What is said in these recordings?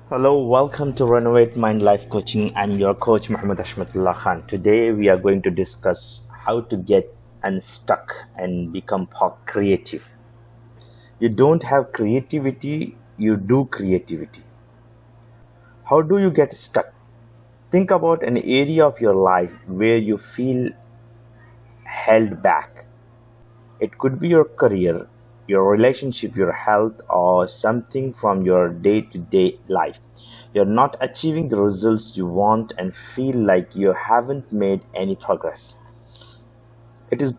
Hello, welcome to Renovate Mind Life Coaching. I'm your coach Muhammad Ashmatullah Khan. Today we are going to discuss how to get unstuck and become creative. You don't have creativity, you do creativity. How do you get stuck? Think about an area of your life where you feel held back. It could be your career, your relationship, your health, or something from your day to day life. You're not achieving the results you want and feel like you haven't made any progress. It is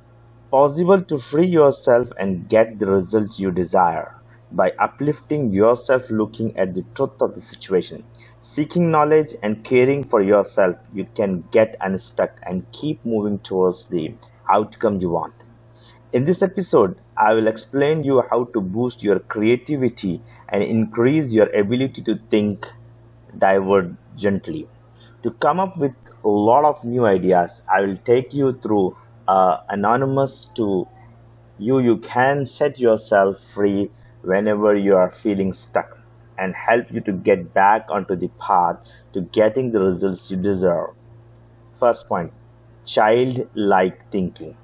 possible to free yourself and get the results you desire by uplifting yourself, looking at the truth of the situation, seeking knowledge, and caring for yourself. You can get unstuck and keep moving towards the outcome you want. In this episode, I will explain you how to boost your creativity and increase your ability to think divergently. To come up with a lot of new ideas, I will take you through anonymous to you can set yourself free whenever you are feeling stuck and help you to get back onto the path to getting the results you deserve. First point, childlike thinking.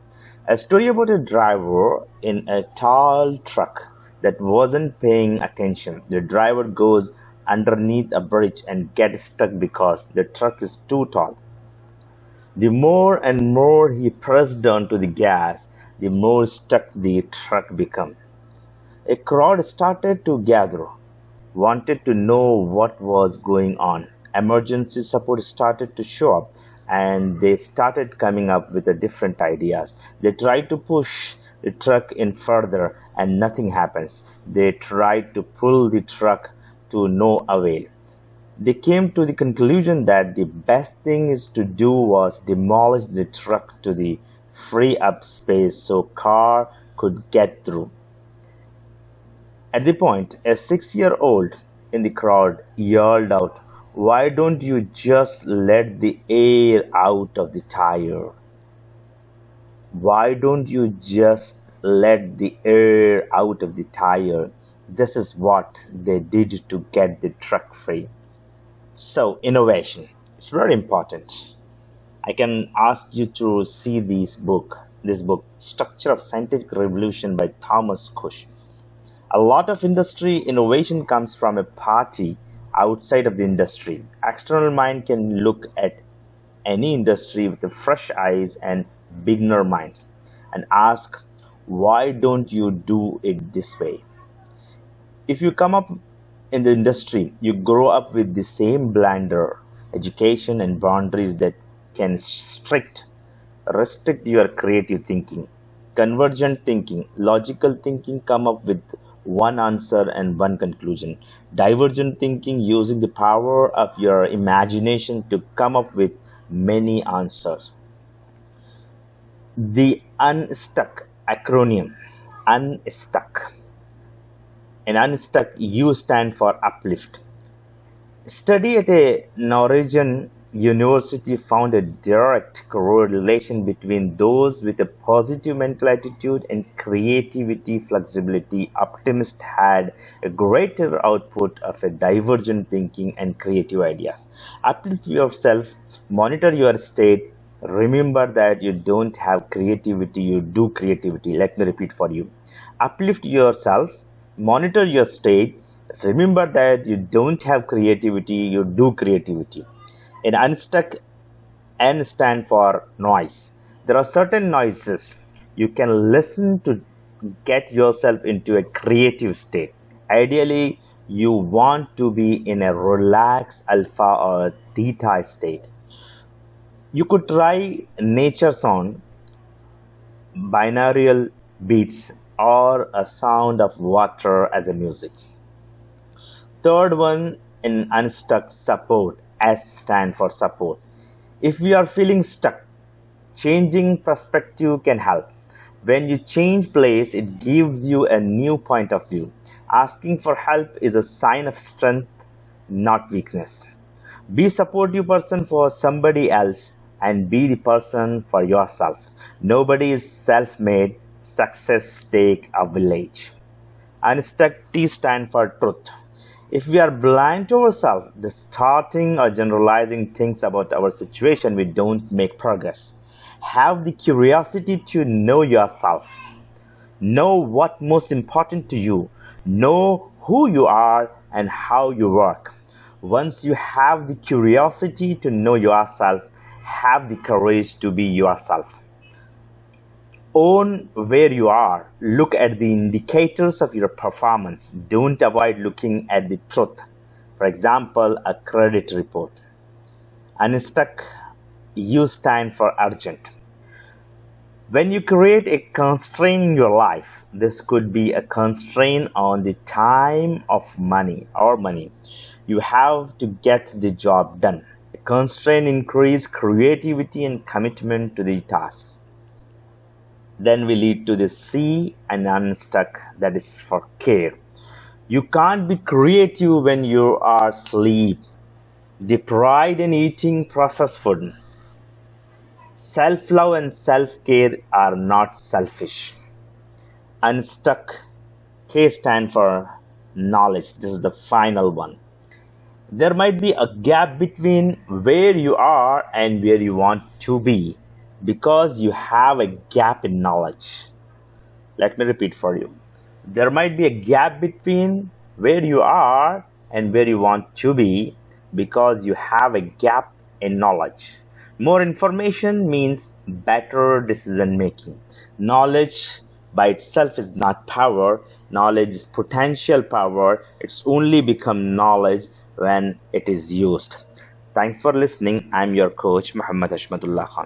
A story about a driver in a tall truck that wasn't paying attention. The driver goes underneath a bridge and gets stuck because the truck is too tall. The more and more he pressed down to the gas, the more stuck the truck became. A crowd started to gather, wanted to know what was going on. Emergency support started to show up and they started coming up with different ideas. They tried to push the truck in further and nothing happens. They tried to pull the truck to no avail. They came to the conclusion that the best thing is to do was demolish the truck to the free up space so car could get through. At the point, a 6-year-old in the crowd yelled out, "Why don't you just let the air out of the tire? Why don't you just let the air out of the tire?" This is what they did to get the truck free. So, innovation. It's very important. I can ask you to see this book, Structure of Scientific Revolution by Thomas Kush. A lot of industry innovation comes from a party outside of the industry. External mind can look at any industry with a fresh eyes and beginner mind and ask, why don't you do it this way? If you come up in the industry, you grow up with the same blender education and boundaries that can restrict your creative thinking. Convergent thinking, logical thinking come up with one answer and one conclusion. Divergent thinking using the power of your imagination to come up with many answers. The Unstuck acronym. Unstuck. In Unstuck, U stand for uplift. Study at a Norwegian university found a direct correlation between those with a positive mental attitude and creativity, flexibility. Optimists had a greater output of a divergent thinking and creative ideas. Uplift yourself, monitor your state. Remember that you don't have creativity, you do creativity. Let me repeat for you. Uplift yourself, monitor your state. Remember that you don't have creativity, you do creativity. In Unstuck, N stand for noise. There are certain noises you can listen to get yourself into a creative state. Ideally, you want to be in a relaxed alpha or theta state. You could try nature sound, binaural beats, or a sound of water as a music. Third one in Unstuck, support. S stand for support. If we are feeling stuck, changing perspective can help. When you change place, it gives you a new point of view. Asking for help is a sign of strength, not weakness. Be supportive person for somebody else and be the person for yourself. Nobody is self-made. Success take a village. Unstuck T stand for truth. If we are blind to ourselves, distorting or generalizing things about our situation, we don't make progress. Have the curiosity to know yourself. Know what most important to you. Know who you are and how you work. Once you have the curiosity to know yourself, have the courage to be yourself. Own where you are. Look at the indicators of your performance. Don't avoid looking at the truth. For example, a credit report. Unstuck, U stand for urgent. When you create a constraint in your life, this could be a constraint on the time of money. You have to get the job done. A constraint increases creativity and commitment to the task. Then we lead to the C and unstuck, that is for care. You can't be creative when you are asleep, deprived and eating processed food. Self-love and self-care are not selfish. Unstuck, K stand for knowledge. This is the final one. There might be a gap between where you are and where you want to be because you have a gap in knowledge. Let me repeat for you. There might be a gap between where you are and where you want to be because you have a gap in knowledge. More information means better decision making. Knowledge by itself is not power. Knowledge is potential power. It's only become knowledge when it is used. Thanks for listening. I'm your coach, Muhammad Ashmatullah Khan.